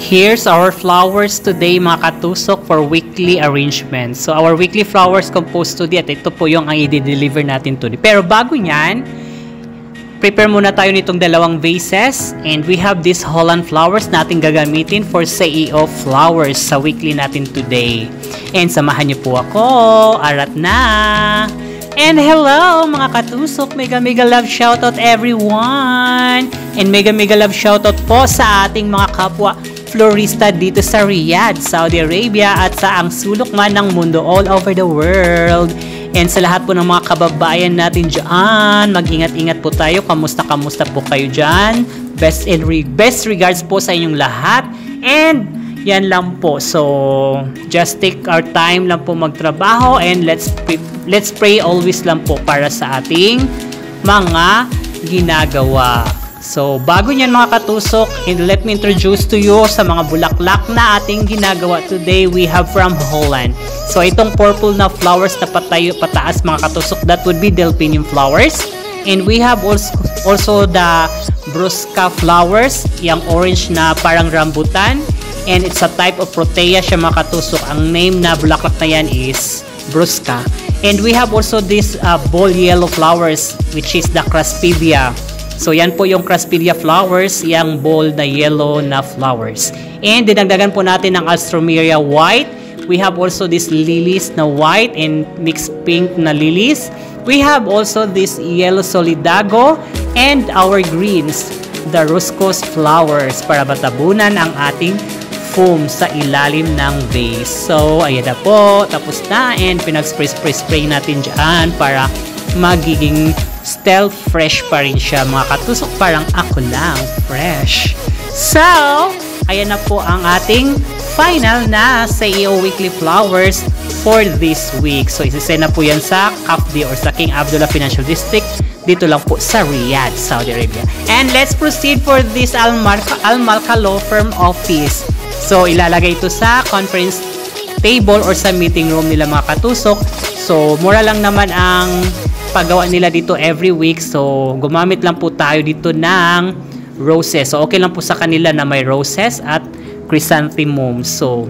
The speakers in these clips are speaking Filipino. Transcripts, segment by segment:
Here's our flowers today mga katusok for weekly arrangement. So our weekly flowers composed today at ito po yung ang i-deliver natin today. Pero bago nyan, prepare muna tayo nitong dalawang vases and we have this Holland flowers natin gagamitin for CEO flowers sa weekly natin today. And samahan niyo po ako, arat na! And hello mga katusok, mega love shoutout everyone! And mega love shoutout po sa ating mga kapwa florista dito sa Riyadh, Saudi Arabia at sa ang sulok man ng mundo all over the world. And sa lahat po ng mga kababayan natin dyan, mag-ingat-ingat po tayo. Kamusta po kayo dyan? Best regards po sa inyong lahat. And yan lang po. So, just take our time lang po magtrabaho and let's pray always lang po para sa ating mga ginagawa. So, bago niyan mga katusok, and let me introduce to you sa mga bulaklak na ating ginagawa today. We have from Holland. So, itong purple na flowers na pataas mga katusok, that would be delphinium flowers. And we have also the brusca flowers, yung orange na parang rambutan. And it's a type of protea siya mga katusok. Ang name na bulaklak na yan is brusca. And we have also this ball yellow flowers, which is the craspedia. So, yan po yung craspedia flowers, yung bold na yellow na flowers. And dinagdagan po natin ng alstroemeria white. We have also these lilies na white and mixed pink na lilies. We have also this yellow solidago and our greens, the roscos flowers, para matabunan ang ating foam sa ilalim ng vase. So, ayan na po. Tapos na. And pinag-spray natin dyan para magiging still fresh pa rin siya mga katusok, parang ako lang fresh. So, ayan na po ang ating final na CEO Weekly Flowers for this week. So, isisend na po yan sa CAFD or sa King Abdullah Financial District dito lang po sa Riyadh, Saudi Arabia. And let's proceed for this Al Malka Law Firm office. So, ilalagay ito sa conference table or sa meeting room nila mga katusok. So, mura lang naman ang paggawa nila dito every week. So, gumamit lang po tayo dito ng roses. So, okay lang po sa kanila na may roses at chrysanthemum. So,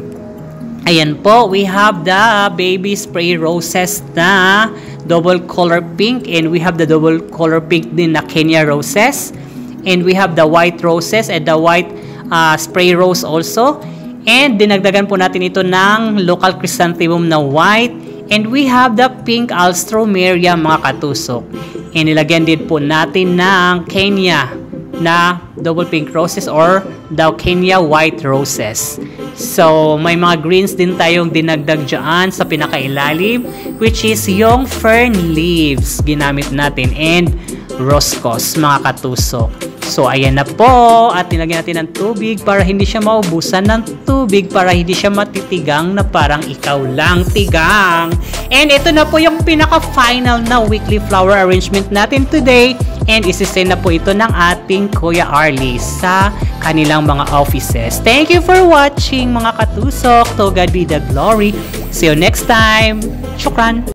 ayan po. We have the baby spray roses na double color pink. And we have the double color pink din na Kenya roses. And we have the white roses and the white spray rose also. And dinagdagan po natin ito ng local chrysanthemum na white. And we have the pink alstroemeria mga katusok. And nilagyan din po natin ng Kenya na double pink roses or the Kenya white roses. So, may mga greens din tayong dinagdag dyan sa pinakailalim, which is yung fern leaves ginamit natin and roscos mga katusok. So, ayan na po. At nilagyan natin ng tubig para hindi siya maubusan ng tubig, para hindi siya matitigang na parang ikaw lang tigang. And ito na po yung pinaka-final na weekly flower arrangement natin today. And isisend na po ito ng ating Kuya Arlie sa kanilang mga offices. Thank you for watching mga katusok. To God be the glory. See you next time. Shukran.